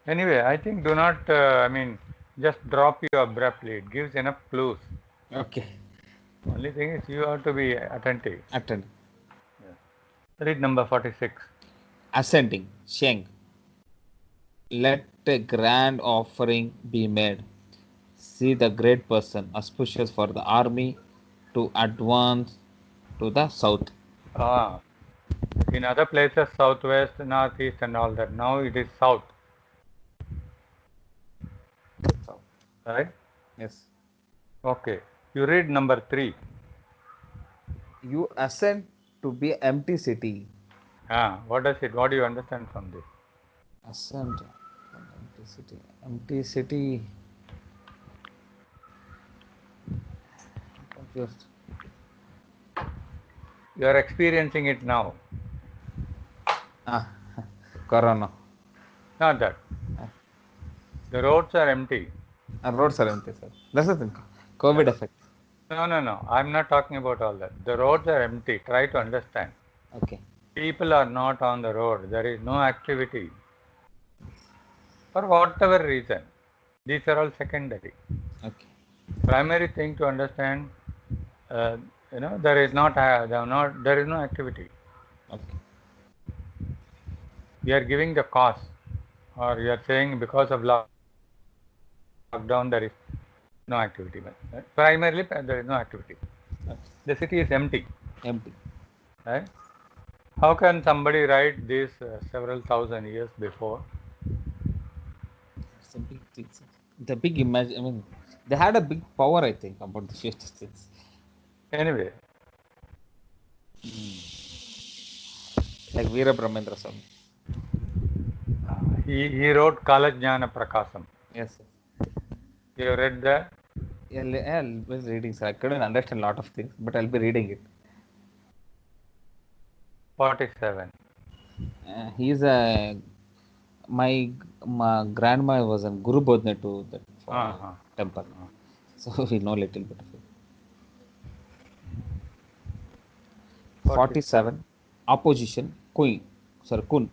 Anyway, I think do not, just drop you abruptly. It gives enough clues. Okay. Only thing is you have to be attentive. Attend. Read number 46. Ascending. Sheng. Let a grand offering be made. See the great person, auspicious for the army to advance to the south. Ah, in other places, southwest, northeast, and all that. Now it is south, South. right? Yes. Okay. You read number 3. You ascend to be empty city. Ah, what does it? What do you understand from this? Ascend. Empty city. Empty city. Confused. You are experiencing it now. Ah, Corona. Not that. The roads are empty. Roads are empty, sir. That's the thing. COVID effect. No, no, no. I'm not talking about all that. The roads are empty. Try to understand. Okay. People are not on the road. There is no activity. For whatever reason. These are all secondary. Okay. Primary thing to understand, uh, there is no activity. Okay. We are giving the cause, or you are saying because of lockdown there is no activity. But primarily there is no activity. The city is Okay. empty, Empty. right? How can somebody write this several thousand years before? It's a big thing, sir. The big image. I mean, they had a big power, I think, about the future things. Anyway, Like Veera Brahmendra Swami. he wrote Kalajnana Prakasam. Yes, yes. You have read that? Yeah, I was reading, sir. I couldn't understand a lot of things, but I'll be reading it. 47. He's a my grandma was a Guru Bodhne to that Uh-huh. temple, so we know little bit of it. 47. 47. Opposition. Queen. Sorry, Kun.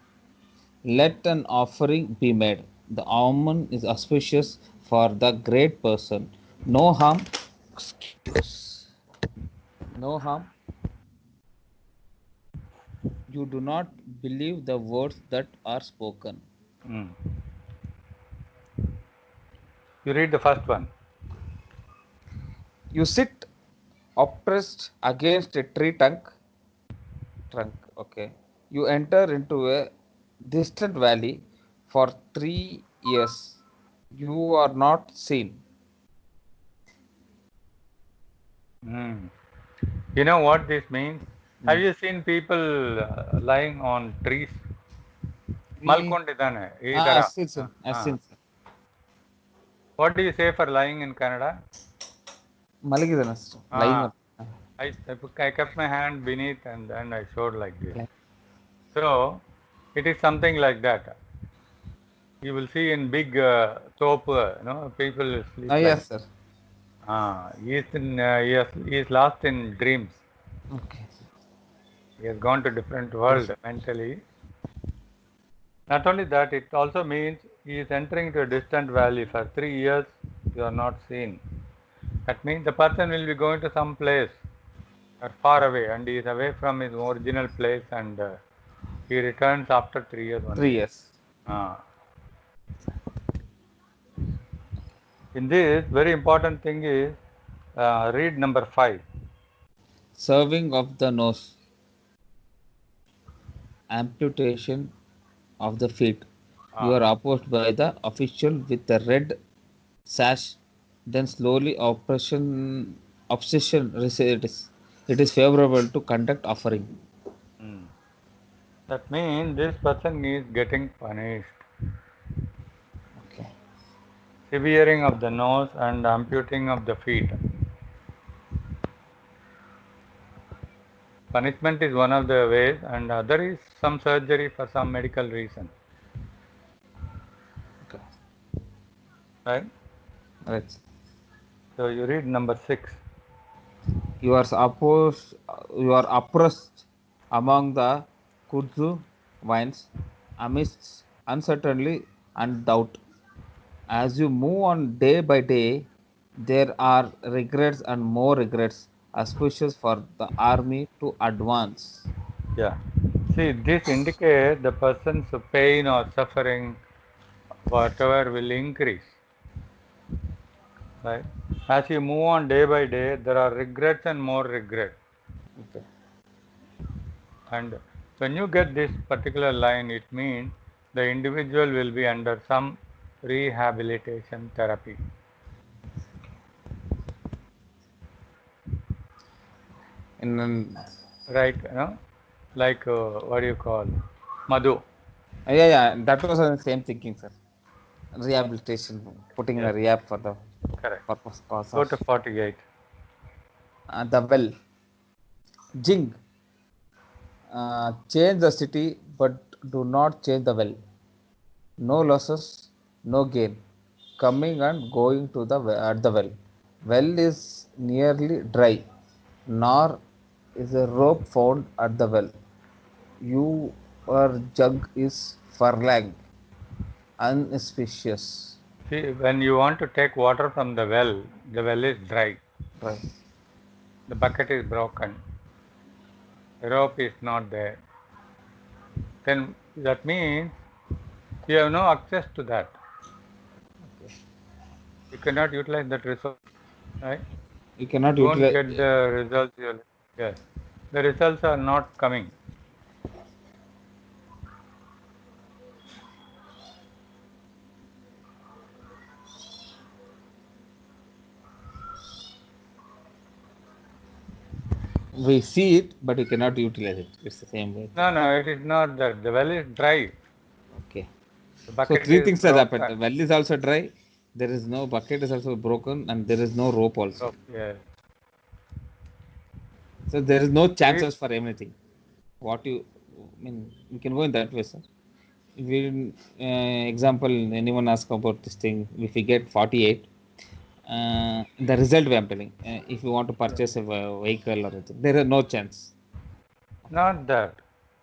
Let an offering be made. The omen is auspicious for the great person. No harm. Excuse. No harm. You do not believe the words that are spoken. Mm. You read the first one. You sit oppressed against a tree trunk. Okay. You enter into a distant valley for 3 years. You are not seen. Mm. You know what this means? Have Mm. you seen people lying on trees? We ಮಲ್ಕೊಂಡಿದ್ದಾನೆ ಈ ತರ. I've seen, sir. I've ಹಾ. seen, sir. What do you say for lying in Canada? ಮಲಗಿದಾನೆ ಅಷ್ಟು lying Ah, I kept my hand beneath and then I showed like this. like So it is something like that. You will see in big top, people sleep like yes, that. sir. He is lost in dreams. Okay. He has gone to different Yes. world mentally. Not only that, it also means he is entering to a distant valley. For 3 years, you are not seen. That means the person will be going to some place or far away, and he is away from his original place, and he returns after 3 years Three only. years. Uh, in this, very important thing is read number 5. Serving of the nose. Amputation of the feet. You Uh, are opposed by the official with the red sash. Then slowly obsession recedes. It is favorable to conduct offering. mm. That means this person is getting punished. Okay. Severing of the nose and amputing of the feet. Punishment is one of the ways, and other is some surgery for some medical reason. Okay. Right? Right. So you read number 6. You are opposed. You are oppressed among the kudzu vines amidst uncertainty. and doubt. As you move on day by day, there are regrets and more regrets, auspicious for the army to advance. Yeah. See, this indicates the person's pain or suffering, whatever, will increase. Right? As you move on day by day, there are regrets and more regrets. Okay. And when you get this particular line, it means the individual will be under some rehabilitation therapy. In Right? Like what do you call? Madhu. yeah, yeah, that was the same thinking, sir. Rehabilitation, putting in Yes, a rehab for the correct. purpose cause Go of to 48. the well. Jing, change the city, but do not change the well. No losses, no gain. Coming and going to the at the well. Well is nearly dry, nor is a rope found at the well. Your jug is furlong, unauspicious. See, when you want to take water from the well is dry. Dry. The bucket is broken. The rope is not there. Then that means you have no access to that. Okay. You cannot utilize that resource, right? You cannot You won't utilize. get the results. Yes, the results are not coming. We see it, but we cannot utilize it. It's the same way. No, no, it is not that. The well is dry. Okay. The So bucket three is things have happened. The broken. well is also dry. There is no bucket is also broken, and there is no rope also. Oh, yes. So there is no We, chances for anything. What you I mean, you can go in that way, sir. If we, example, anyone ask about this thing, if we get 48, the result way I'm telling, if you want to purchase a vehicle or anything, there is no chance. not that.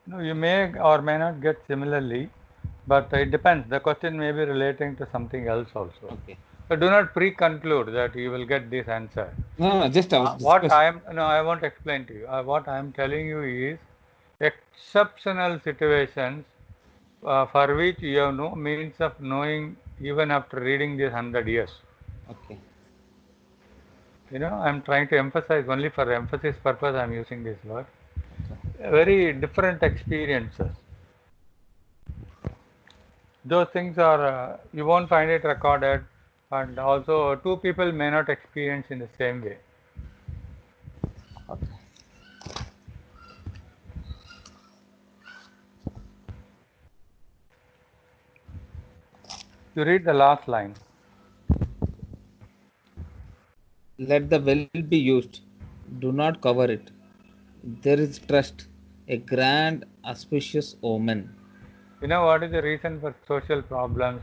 No, you may or may not get similarly, but it depends. The question may be relating to something else also. Okay. So do not pre-conclude that you will get this answer. No, no, just I was What discussing. I am, no, I won't explain to you. What I am telling you is exceptional situations for which you have no means of knowing even after reading this 100 years. Okay. I'm trying to emphasize only for emphasis purpose. I am using this word. Okay. Very different experiences. Those things are you won't find it recorded, and also two people may not experience in the same way. Okay. You read the last line. Let the well be used. Do not cover it. There is trust, a grand auspicious omen. You know what is the reason for social problems?